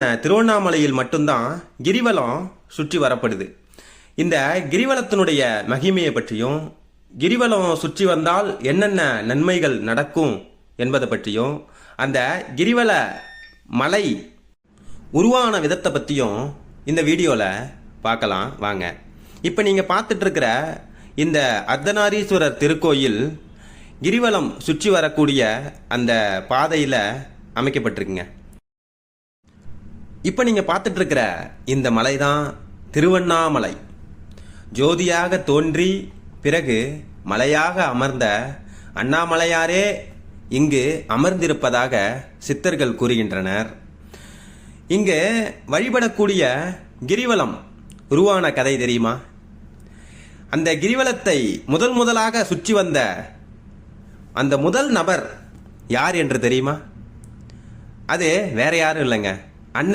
திருவண்ணாமலையில் மட்டும்தான் கிரிவலம் சுற்றி வரப்படுது. இந்த கிரிவலத்தினுடைய மகிமையை பற்றியும் கிரிவலம் சுற்றி வந்தால் என்னென்ன நன்மைகள் நடக்கும் என்பதை பற்றியும் அந்த கிரிவல மலை உருவான விதத்தை பற்றியும் இந்த வீடியோவில் பார்க்கலாம் வாங்க. இப்போ நீங்கள் பார்த்துட்டு இருக்கிற இந்த அர்த்தநாரீஸ்வரர் திருக்கோயில் கிரிவலம் சுற்றி வரக்கூடிய அந்த பாதையில் அமைக்கப்பட்டிருக்குங்க. இப்போ நீங்கள் பார்த்துட்டு இருக்கிற இந்த மலை தான் திருவண்ணாமலை. ஜோதியாக தோன்றி பிறகு மலையாக அமர்ந்த அண்ணாமலையாரே இங்கு அமர்ந்திருப்பதாக சித்தர்கள் கூறுகின்றனர். இங்கு வழிபடக்கூடிய கிரிவலம் உருவான கதை தெரியுமா? அந்த கிரிவலத்தை முதலாக சுற்றி வந்த அந்த முதல் நபர் யார் என்று தெரியுமா? அது வேற யாரும் இல்லைங்க,